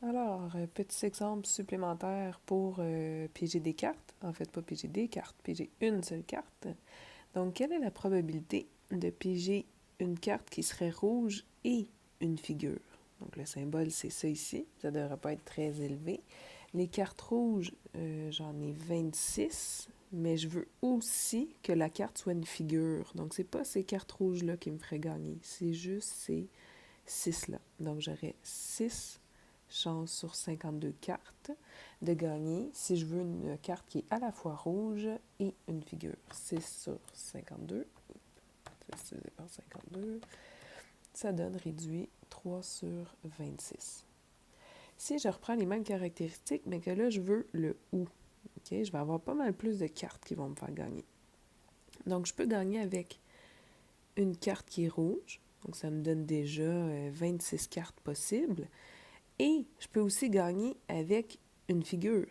Alors, petits exemples supplémentaires pour piéger des cartes. En fait, pas piéger des cartes, piéger une seule carte. Donc, quelle est la probabilité de piéger une carte qui serait rouge et une figure? Donc, le symbole, c'est ça ici. Ça ne devrait pas être très élevé. Les cartes rouges, j'en ai 26, mais je veux aussi que la carte soit une figure. Donc, c'est pas ces cartes rouges-là qui me feraient gagner. C'est juste ces 6-là. Donc, j'aurais 6 chances sur 52 cartes de gagner si je veux une carte qui est à la fois rouge et une figure. 6 sur 52, divisé par 52, ça donne réduit 3 sur 26. Si je reprends les mêmes caractéristiques, mais que là, je veux le « ou », okay, je vais avoir pas mal plus de cartes qui vont me faire gagner. Donc, je peux gagner avec une carte qui est rouge, donc ça me donne déjà 26 cartes possibles. Et je peux aussi gagner avec une figure.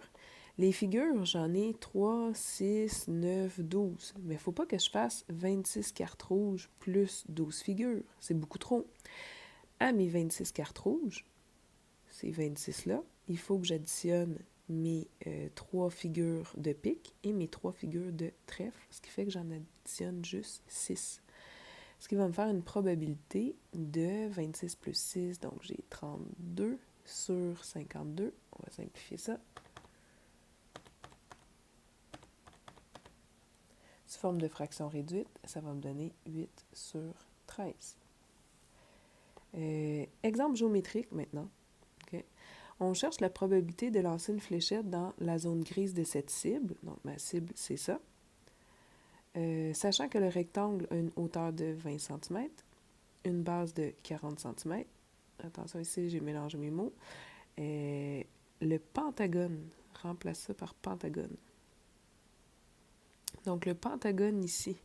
Les figures, j'en ai 3, 6, 9, 12. Mais il ne faut pas que je fasse 26 cartes rouges plus 12 figures. C'est beaucoup trop. À mes 26 cartes rouges, ces 26-là, il faut que j'additionne mes 3 figures de pique et mes 3 figures de trèfle, ce qui fait que j'en additionne juste 6. Ce qui va me faire une probabilité de 26 plus 6, donc j'ai 32 sur 52. On va simplifier ça. Sous forme de fraction réduite, ça va me donner 8 sur 13. Exemple géométrique maintenant. Okay. On cherche la probabilité de lancer une fléchette dans la zone grise de cette cible. Donc, ma cible, c'est ça. Sachant que le rectangle a une hauteur de 20 cm, une base de 40 cm. Attention ici, j'ai mélangé mes mots. Le pentagone, remplace ça par pentagone. Donc, le pentagone ici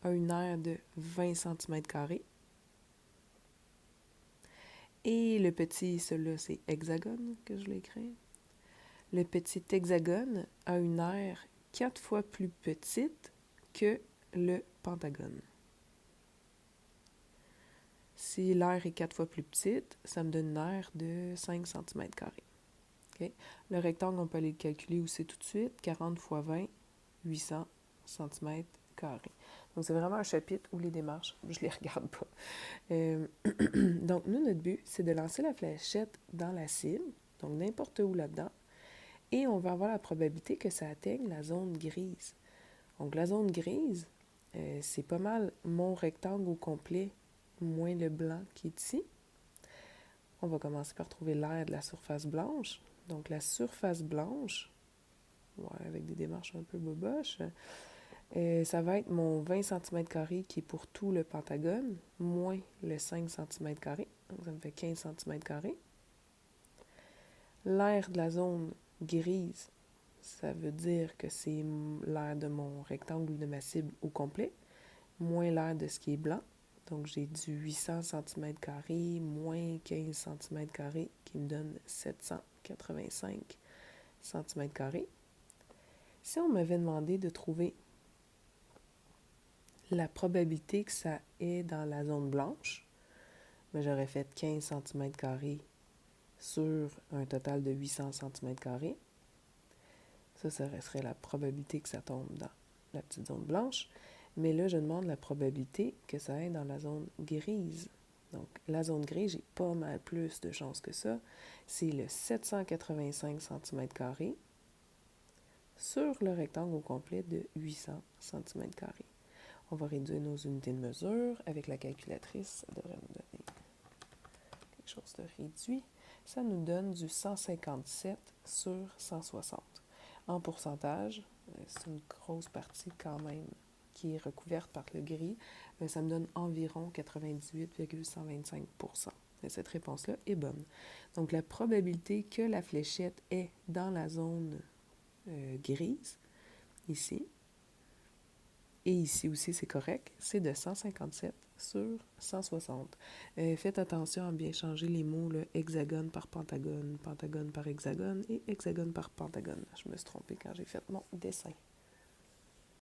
a une aire de 20 cm². Et le petit, celui-là, c'est hexagone que je l'ai écrit. Le petit hexagone a une aire 4 fois plus petite que le pentagone. Si l'aire est 4 fois plus petite, ça me donne une aire de 5 cm². Okay? Le rectangle, on peut aller le calculer aussi tout de suite. 40 fois 20, 800 cm². Donc, c'est vraiment un chapitre où les démarches, je ne les regarde pas. Donc, nous, notre but, c'est de lancer la fléchette dans la cible, donc n'importe où là-dedans, et on va avoir la probabilité que ça atteigne la zone grise. Donc, la zone grise, c'est pas mal mon rectangle au complet, moins le blanc qui est ici. On va commencer par trouver l'aire de la surface blanche. Donc, la surface blanche, ouais, avec des démarches un peu boboches, ça va être mon 20 cm² qui est pour tout le pentagone, moins le 5 cm². Donc, ça me fait 15 cm². L'aire de la zone grise, ça veut dire que c'est l'aire de mon rectangle ou de ma cible au complet, moins l'aire de ce qui est blanc. Donc, j'ai du 800 cm², moins 15 cm² qui me donne 785 cm². Si on m'avait demandé de trouver la probabilité que ça est dans la zone blanche, ben, j'aurais fait 15 cm² sur un total de 800 cm². Ça serait la probabilité que ça tombe dans la petite zone blanche. Mais là, je demande la probabilité que ça aille dans la zone grise. Donc, la zone grise, j'ai pas mal plus de chances que ça. C'est le 785 cm² sur le rectangle au complet de 800 cm². On va réduire nos unités de mesure. Avec la calculatrice, ça devrait nous donner quelque chose de réduit. Ça nous donne du 157 sur 160. En pourcentage, c'est une grosse partie quand même qui est recouverte par le gris. Ça me donne environ 98,125%. Et cette réponse-là est bonne. Donc, la probabilité que la fléchette est dans la zone grise, ici, et ici aussi, c'est correct, c'est de 157 sur 160. Faites attention à bien changer les mots, là, hexagone par pentagone, pentagone par hexagone et hexagone par pentagone. Je me suis trompée quand j'ai fait mon dessin.